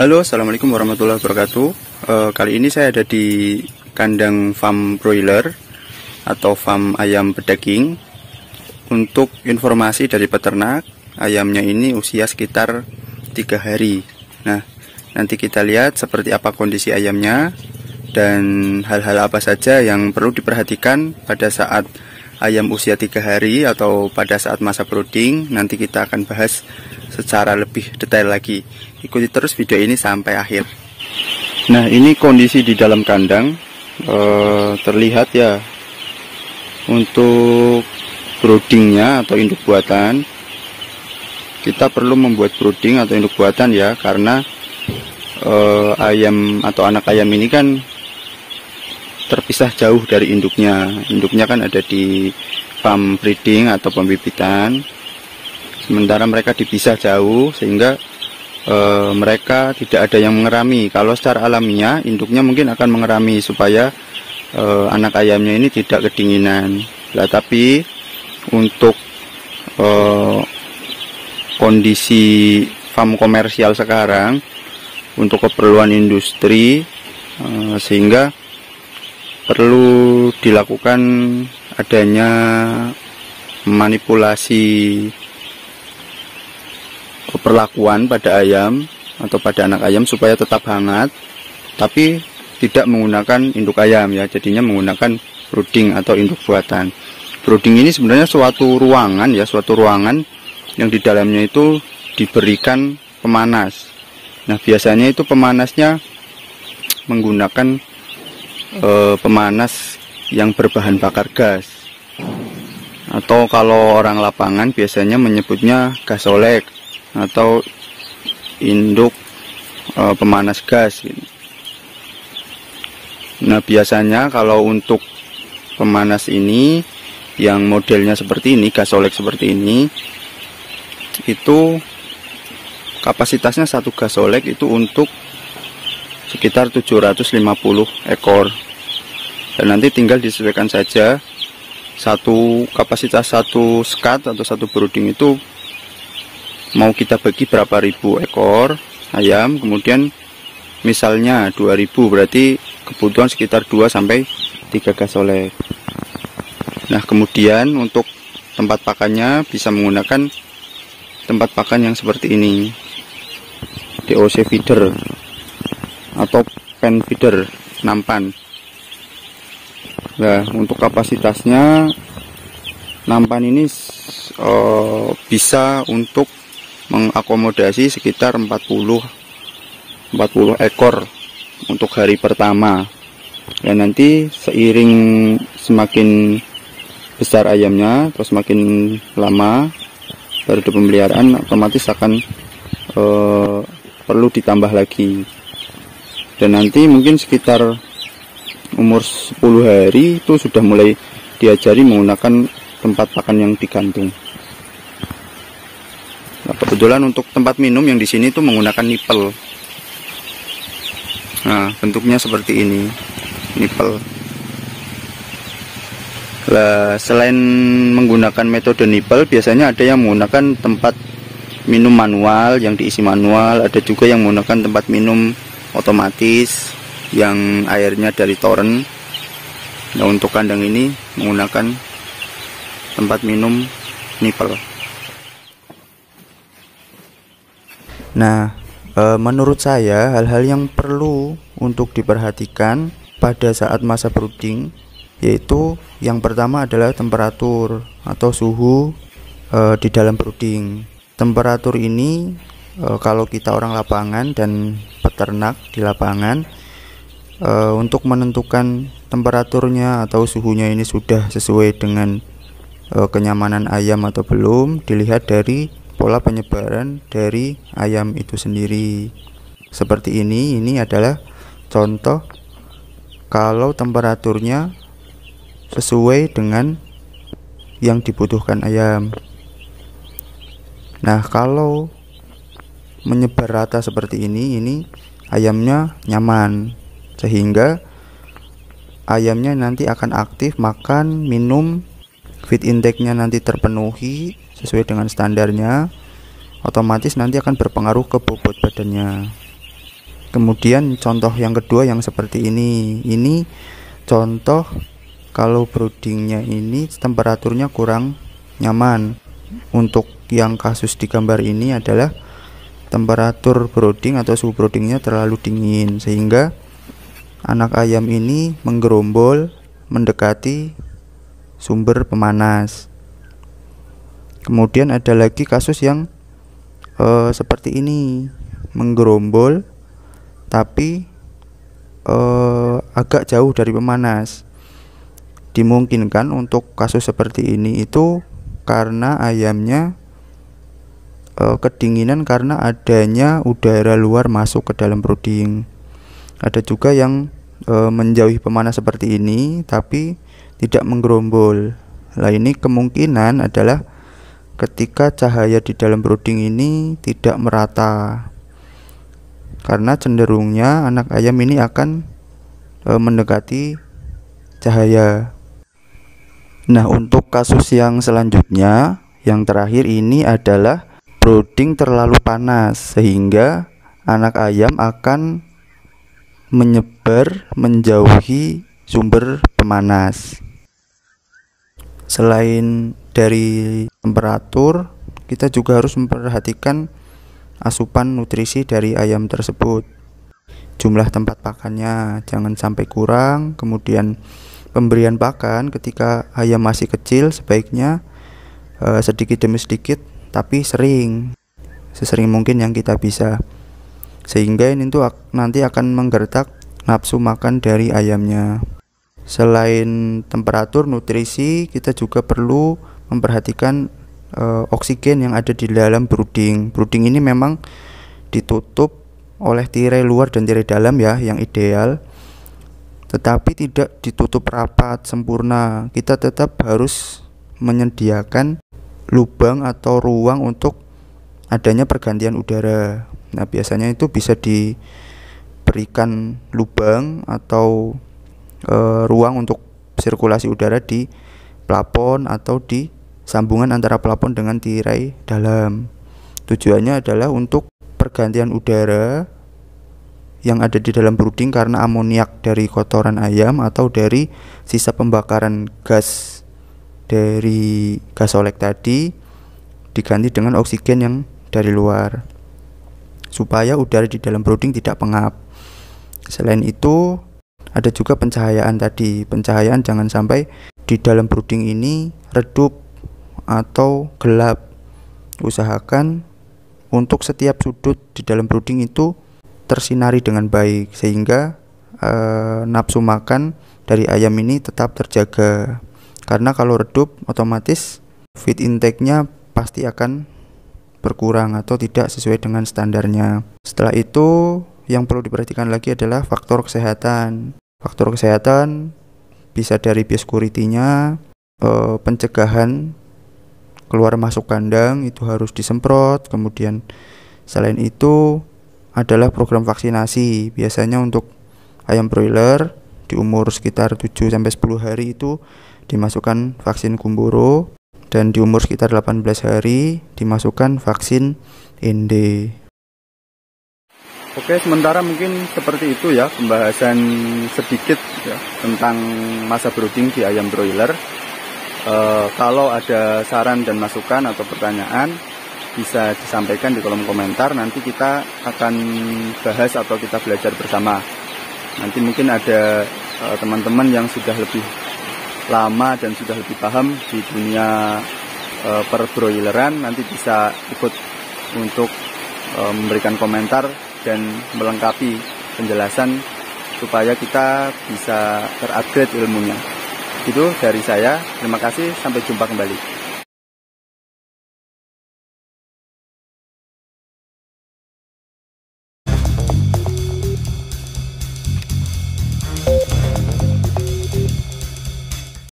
Halo, assalamualaikum warahmatullahi wabarakatuh. Kali ini saya ada di kandang farm broiler atau farm ayam pedaging. Untuk informasi dari peternak, ayamnya ini usia sekitar 3 hari. Nah, nanti kita lihat seperti apa kondisi ayamnya dan hal-hal apa saja yang perlu diperhatikan pada saat ayam usia 3 hari atau pada saat masa brooding. Nanti kita akan bahas secara lebih detail lagi. Ikuti terus video ini sampai akhir. Nah, ini kondisi di dalam kandang. Terlihat ya, untuk broodingnya atau induk buatan, kita perlu membuat brooding atau induk buatan ya, karena ayam atau anak ayam ini kan terpisah jauh dari induknya. Induknya kan ada di farm breeding atau pembibitan, sementara mereka dipisah jauh sehingga mereka tidak ada yang mengerami. Kalau secara alamiah induknya mungkin akan mengerami supaya anak ayamnya ini tidak kedinginan. Nah, tapi untuk kondisi farm komersial sekarang, untuk keperluan industri, sehingga perlu dilakukan adanya manipulasi perlakuan pada ayam atau pada anak ayam supaya tetap hangat, tapi tidak menggunakan induk ayam ya, jadinya menggunakan brooding atau induk buatan. Brooding ini sebenarnya suatu ruangan ya, suatu ruangan yang di dalamnya itu diberikan pemanas. Nah, biasanya itu pemanasnya menggunakan pemanas yang berbahan bakar gas, atau kalau orang lapangan biasanya menyebutnya gasolek atau induk pemanas gas. Nah, biasanya kalau untuk pemanas ini yang modelnya seperti ini, gasolek seperti ini, itu kapasitasnya satu gasolek itu untuk sekitar 750 ekor. Dan nanti tinggal disesuaikan saja, kapasitas satu skat atau satu brooding itu mau kita bagi berapa ribu ekor ayam. Kemudian misalnya 2000, berarti kebutuhan sekitar 2-3 gasolek. Nah, kemudian untuk tempat pakannya bisa menggunakan tempat pakan yang seperti ini, DOC feeder atau pen feeder nampan. Nah, untuk kapasitasnya nampan ini bisa untuk mengakomodasi sekitar 40 ekor untuk hari pertama. Dan nanti seiring semakin besar ayamnya atau semakin lama periode pemeliharaan, otomatis akan perlu ditambah lagi. Dan nanti mungkin sekitar umur 10 hari itu sudah mulai diajari menggunakan tempat pakan yang digantung. Nah, kebetulan untuk tempat minum yang di sini itu menggunakan nipel. Nah, bentuknya seperti ini, nipel. Nah, selain menggunakan metode nipel, biasanya ada yang menggunakan tempat minum manual yang diisi manual, ada juga yang menggunakan tempat minum otomatis yang airnya dari toren. Nah, untuk kandang ini menggunakan tempat minum nipel. Nah, menurut saya hal-hal yang perlu untuk diperhatikan pada saat masa brooding, yaitu yang pertama adalah temperatur atau suhu di dalam brooding. Temperatur ini kalau kita orang lapangan dan peternak di lapangan, untuk menentukan temperaturnya atau suhunya ini sudah sesuai dengan kenyamanan ayam atau belum, dilihat dari pola penyebaran dari ayam itu sendiri. Seperti ini adalah contoh kalau temperaturnya sesuai dengan yang dibutuhkan ayam. Nah, kalau menyebar rata seperti ini ayamnya nyaman, sehingga ayamnya nanti akan aktif makan, minum, feed intake-nya nanti terpenuhi sesuai dengan standarnya, otomatis nanti akan berpengaruh ke bobot badannya. Kemudian contoh yang kedua yang seperti ini contoh kalau broodingnya ini temperaturnya kurang nyaman. Untuk yang kasus di gambar ini adalah temperatur brooding atau suhu broodingnya terlalu dingin sehingga anak ayam ini menggerombol mendekati sumber pemanas. Kemudian ada lagi kasus yang seperti ini, menggerombol tapi agak jauh dari pemanas. Dimungkinkan untuk kasus seperti ini itu karena ayamnya kedinginan karena adanya udara luar masuk ke dalam brooding. Ada juga yang menjauhi pemanas seperti ini tapi tidak menggerombol. Nah, ini kemungkinan adalah ketika cahaya di dalam brooding ini tidak merata, karena cenderungnya anak ayam ini akan mendekati cahaya. Nah, untuk kasus yang selanjutnya, yang terakhir ini adalah brooding terlalu panas sehingga anak ayam akan menyebar menjauhi sumber pemanas. Selain dari temperatur, kita juga harus memperhatikan asupan nutrisi dari ayam tersebut. Jumlah tempat pakannya jangan sampai kurang. Kemudian pemberian pakan ketika ayam masih kecil sebaiknya sedikit demi sedikit tapi sesering mungkin yang kita bisa, sehingga ini tuh nanti akan menggertak nafsu makan dari ayamnya. Selain temperatur, nutrisi, kita juga perlu memperhatikan oksigen yang ada di dalam brooding. Brooding ini memang ditutup oleh tirai luar dan tirai dalam ya, yang ideal, tetapi tidak ditutup rapat sempurna. Kita tetap harus menyediakan lubang atau ruang untuk adanya pergantian udara. Nah, biasanya itu bisa diberikan lubang atau ruang untuk sirkulasi udara di plafon atau di sambungan antara plafon dengan tirai dalam. Tujuannya adalah untuk pergantian udara yang ada di dalam brooding karena amoniak dari kotoran ayam atau dari sisa pembakaran gas dari gas olek tadi diganti dengan oksigen yang dari luar supaya udara di dalam brooding tidak pengap. Selain itu ada juga pencahayaan tadi. Pencahayaan jangan sampai di dalam brooding ini redup atau gelap. Usahakan untuk setiap sudut di dalam brooding itu tersinari dengan baik sehingga nafsu makan dari ayam ini tetap terjaga. Karena kalau redup otomatis feed intake-nya pasti akan berkurang atau tidak sesuai dengan standarnya. Setelah itu yang perlu diperhatikan lagi adalah faktor kesehatan. Faktor kesehatan bisa dari biosecurity-nya, pencegahan keluar masuk kandang itu harus disemprot. Kemudian selain itu adalah program vaksinasi. Biasanya untuk ayam broiler di umur sekitar 7-10 hari itu dimasukkan vaksin gumboro, dan di umur sekitar 18 hari dimasukkan vaksin ND. Oke, sementara mungkin seperti itu ya pembahasan sedikit ya tentang masa brooding di ayam broiler. Kalau ada saran dan masukan atau pertanyaan bisa disampaikan di kolom komentar. Nanti kita akan bahas atau kita belajar bersama. Nanti mungkin ada teman-teman yang sudah lebih lama dan sudah lebih paham di dunia perbroileran, nanti bisa ikut untuk memberikan komentar dan melengkapi penjelasan supaya kita bisa terupgrade ilmunya. Itu dari saya, terima kasih, sampai jumpa kembali.